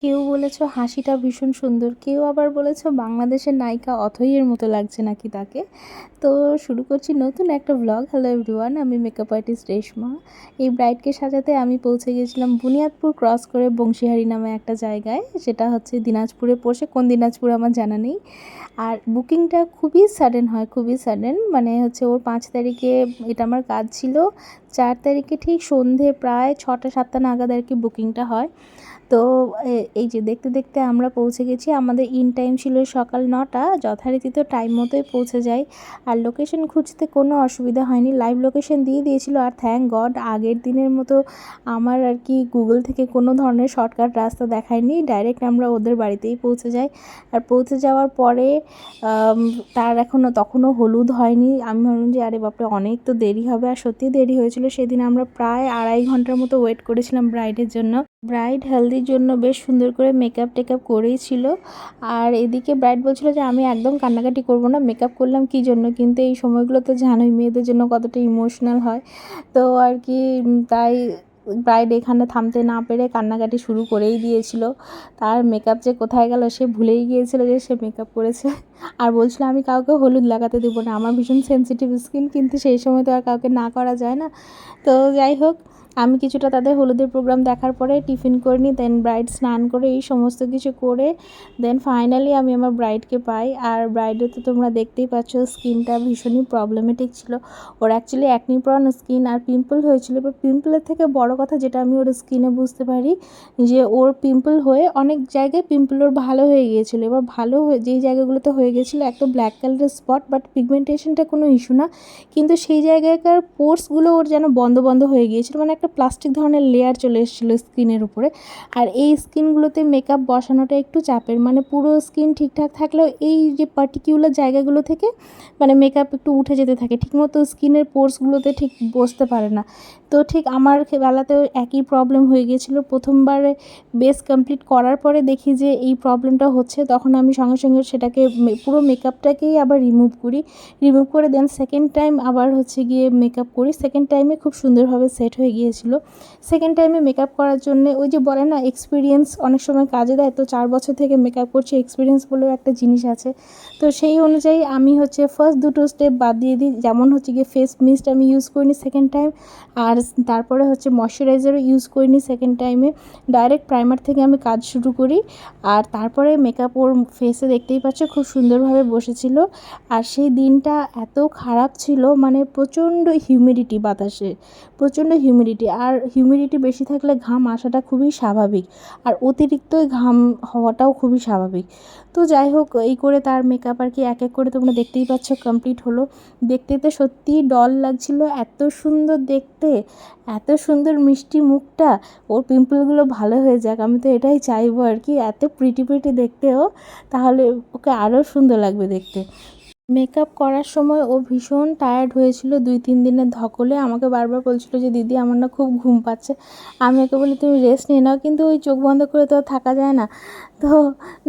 কেউ বলেছ হাসিটা ভীষণ সুন্দর, কেউ আবার বলেছ বাংলাদেশের নায়িকা অথৈয়ের মতো লাগছে নাকি তাকে। তো শুরু করছি নতুন একটা ব্লগ। হ্যালো এভরিওয়ান, আমি মেকআপ আর্টিস্ট রেশমা। এই ব্রাইডকে সাজাতে আমি পৌঁছে গেছিলাম বুনিয়াদপুর ক্রস করে বংশীহারি নামে একটা জায়গায়, সেটা হচ্ছে দিনাজপুরে পড়ছে। কোন দিনাজপুর আমার জানা নেই। আর বুকিংটা খুবই সাডেন হয়, খুবই সাডেন। মানে হচ্ছে ওর 5 তারিখে এটা আমার কাজ ছিল, 4 তারিখে ঠিক সন্ধে প্রায় 6টা 7টা নাগাদ আর কি বুকিংটা হয়। তো এই যে দেখতে দেখতে আমরা পৌঁছে গেছি। আমাদের ইন টাইম ছিল সকাল 9টা, যথারীতি তো টাইম মতোই পৌঁছে যাই। আর লোকেশন খুঁজতে কোনো অসুবিধা হয়নি, লাইভ লোকেশন দিয়ে দিয়েছিল। আর থ্যাঙ্ক গড আগের দিনের মতো আমার আর কি গুগল থেকে কোনো ধরনের শর্টকাট রাস্তা দেখায়নি, ডাইরেক্ট আমরা ওদের বাড়িতেই পৌঁছে যাই। আর পৌঁছে যাওয়ার পরে তার তখনও হলুদ হয়নি। আমি ভাবলাম যে আরে বাপরে, অনেক তো দেরি হবে। আর সত্যি দেরি হয়েছিল। সেদিন আমরা প্রায় 2.5 ঘন্টার মতো ওয়েট করেছিলাম ব্রাইডের জন্য। ব্রাইড হেলদির জন্য বেশ সুন্দর করে মেকআপ টেকআপ করেই ছিল। আর এদিকে ব্রাইড বলছিল যে আমি একদম কান্নাকাটি করব না, মেকআপ করলাম কী জন্য। কিন্তু এই সময়গুলো তো জানোই মেয়েদের জন্য কতটা ইমোশনাল হয়। তো আর কি তাই ব্রাইড এখানে থামতে না পেরে কান্নাকাটি শুরু করেই দিয়েছিল। তার মেকআপ যে কোথায় গেল সে ভুলেই গিয়েছিল যে সে মেকআপ করেছে। আর বলছিল আমি কাউকে হলুদ লাগাতে দেবো না, আমার ভীষণ সেনসিটিভ স্কিন। কিন্তু সেই সময় তো আর কাউকে না করা যায় না। তো যাই হোক, আমি কিছুটা তাদের হলুদের প্রোগ্রাম দেখার পরে টিফিন করে নিই, দেন ব্রাইড স্নান করে এই সমস্ত কিছু করে দেন ফাইনালি আমি আমার ব্রাইডকে পাই। আর ব্রাইডের তো তোমরা দেখতেই পাচ্ছ স্কিনটা ভীষণই প্রবলেমেটিক ছিল। ওর অ্যাকচুয়ালি অ্যাকনি প্রন স্কিন আর পিম্পল হয়েছিল। এবার পিম্পলের থেকে বড় কথা যেটা আমি ওর স্কিনে বুঝতে পারি, যে ওর পিম্পল হয়ে অনেক জায়গায় পিম্পল ওর ভালো হয়ে গিয়েছিলো। এবার ভালো হয়ে যেই জায়গাগুলোতে হয়ে গেছিলো একটা ব্ল্যাক কালারের স্পট, বাট পিগমেন্টেশনটা কোনো ইস্যু না, কিন্তু সেই জায়গাকার পোর্সগুলো ওর যেন বন্ধ বন্ধ হয়ে গিয়েছিলো। মানে একটা প্লাস্টিক ধরনের লেয়ার চলে এসেছিলো স্কিনের উপরে। আর এই স্কিনগুলোতে মেকআপ বসানোটা একটু চাপের। মানে পুরো স্কিন ঠিকঠাক থাকলেও এই যে পার্টিকুলার জায়গাগুলো থেকে মানে মেকআপ একটু উঠে যেতে থাকে, ঠিকমতো স্কিনের পোর্সগুলোতে ঠিক বসতে পারে না। তো ঠিক আমার বেলাতেও একই প্রবলেম হয়ে গিয়েছিলো। প্রথমবারে বেস কমপ্লিট করার পরে দেখি যে এই প্রবলেমটা হচ্ছে, তখন আমি সঙ্গে সঙ্গে সেটাকে পুরো মেকআপটাকেই আবার রিমুভ করে দেন সেকেন্ড টাইম আবার হচ্ছে গিয়ে মেকআপ করি। সেকেন্ড টাইমে খুব সুন্দরভাবে সেট হয়ে গিয়েছিল। সেকেন্ড টাইমে মেকআপ করার জন্যে ওই যে বলে না এক্সপিরিয়েন্স অনেক সময় কাজে দেয়, তো 4 বছর থেকে মেকআপ করছি, এক্সপিরিয়েন্স বলেও একটা জিনিস আছে। তো সেই অনুযায়ী আমি হচ্ছে ফার্স্ট দুটো স্টেপ বাদ দিয়ে দিই, যেমন হচ্ছে গিয়ে ফেস মিস্ট আমি ইউজ করিনি সেকেন্ড টাইম, আর তারপরে হচ্ছে ময়শ্চারাইজারও ইউজ করিনি সেকেন্ড টাইমে। ডাইরেক্ট প্রাইমার থেকে আমি কাজ শুরু করি। আর তারপরে মেকআপ ওর ফেসে দেখতেই পাচ্ছ খুব সুন্দরভাবে বসেছিল। আর সেই দিনটা এত খারাপ ছিল, মানে প্রচণ্ড হিউমিডিটি বাতাসে, প্রচণ্ড হিউমিডিটি। আর হিউমিডিটি বেশি থাকলে ঘাম আসাটা খুবই স্বাভাবিক, আর অতিরিক্ত ঘাম হওয়াটাও খুবই স্বাভাবিক। তো যাই হোক, এই করে তার মেকআপ আর কি এক এক করে তোমরা দেখতেই পাচ্ছ কমপ্লিট হলো। দেখতে তো সত্যিই ডল লাগছিল, এত সুন্দর দেখতে, এত সুন্দর মিষ্টি মুখটা। ওর পিম্পলগুলো ভালো হয়ে যাক, আমি তো এটাই চাইবো আর কি। এত প্রিটি প্রিটি দেখতেও, তাহলে ওকে আরও সুন্দর লাগবে দেখতে। মেকআপ করার সময় ও ভীষণ টায়ার্ড হয়েছিল 2-3 দিনের ধকলে। আমাকে বারবার বলছিল যে দিদি আমার না খুব ঘুম পাচ্ছে। আমি ওকে বলি তুমি রেস্ট নিয়ে নাও, কিন্তু ওই চোখ বন্ধ করে তো আর থাকা যায় না। তো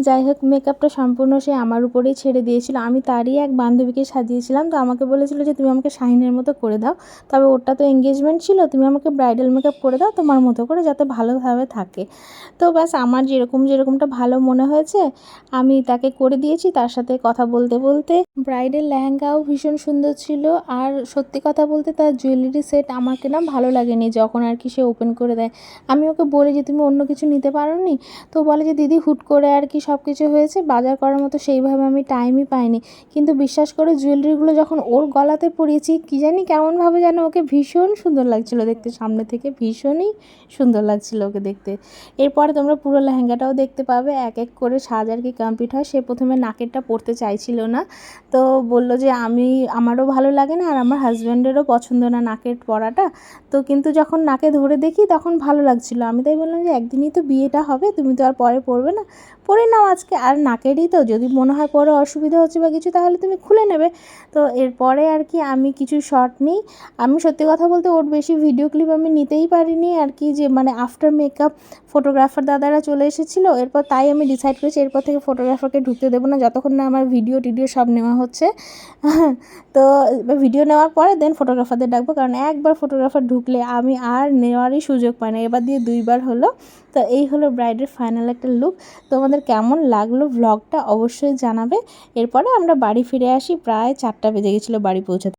যাই হোক, মেকআপটা সম্পূর্ণ সে আমার উপরেই ছেড়ে দিয়েছিল। আমি তারই এক বান্ধবীকে সাজিয়েছিলাম, তো আমাকে বলেছিল যে তুমি আমাকে শাহিনের মতো করে দাও, তবে ওটা তো এঙ্গেজমেন্ট ছিল, তুমি আমাকে ব্রাইডাল মেকআপ করে দাও তোমার মতো করে, যাতে ভালোভাবে থাকে। তো ব্যাস আমার যেরকমটা ভালো মনে হয়েছে আমি তাকে করে দিয়েছি। তার সাথে কথা বলতে বলতে ব্রাইডের লেহেঙ্গাও ভীষণ সুন্দর ছিল। আর সত্যি কথা বলতে তার জুয়েলারি সেট আমাকে না ভালো লাগেনি যখন আর কি সে ওপেন করে দেয়। আমি ওকে বলি যে তুমি অন্য কিছু নিতে পারো নি, তো বলে যে দিদি হুট করে আর কি সব কিছু হয়েছে, বাজার করার মতো সেইভাবে আমি টাইমই পাইনি। কিন্তু বিশ্বাস করে জুয়েলারিগুলো যখন ওর গলাতে পরিয়েছি, কী জানি কেমনভাবে যেন ওকে ভীষণ সুন্দর লাগছিলো দেখতে, সামনে থেকে ভীষণই সুন্দর লাগছিলো ওকে দেখতে। এরপরে তোমরা পুরো লেহেঙ্গাটাও দেখতে পাবে, এক এক করে সাজ আর কি কমপ্লিট হয়। সে প্রথমে নাকেরটা পরতে চাইছিল না, তো বলল যে আমারও ভালো লাগে না, আর আমার হাজব্যান্ডেরও পছন্দ না নাকের পরাটা। তো কিন্তু যখন নাকে ধরে দেখি তখন ভালো লাগছিল। আমি তাই বললাম যে একদিনই তো বিয়েটা হবে, তুমি তো আর পরে পরবে না, পরে নাও আজকে। আর নাকেরই তো, যদি মনে হয় পরে অসুবিধা হচ্ছে বা কিছু, তাহলে তুমি খুলে নেবে। তো এরপরে আর কি আমি কিছু শর্ট নিই। আমি সত্যি কথা বলতে ওর বেশি ভিডিও ক্লিপ আমি নিতেই পারিনি আর কি, যে মানে আফটার মেকআপ ফটোগ্রাফার দাদারা চলে এসেছিলো। এরপর তাই আমি ডিসাইড করেছি এরপর থেকে ফটোগ্রাফারকে ঢুকতে দেবো না, যতক্ষণ না আমার ভিডিও টিডিও সব নেওয়া হচ্ছে। হচ্ছে। তো ভিডিও নেওয়ার পরে দেন ফটোগ্রাফারদের ডাকবো, কারণ একবার ফটোগ্রাফার ঢুকলে আমি আর নেওয়ারই সুযোগ পাই না। এবার দিয়ে 2বার হলো। তো এই হলো ব্রাইডের ফাইনাল একটা লুক। তোমাদের কেমন লাগলো ভ্লগটা অবশ্যই জানাবে। এরপরে আমরা বাড়ি ফিরে আসি, প্রায় 4টা বেজে গেছিলো বাড়ি পৌঁছাতে।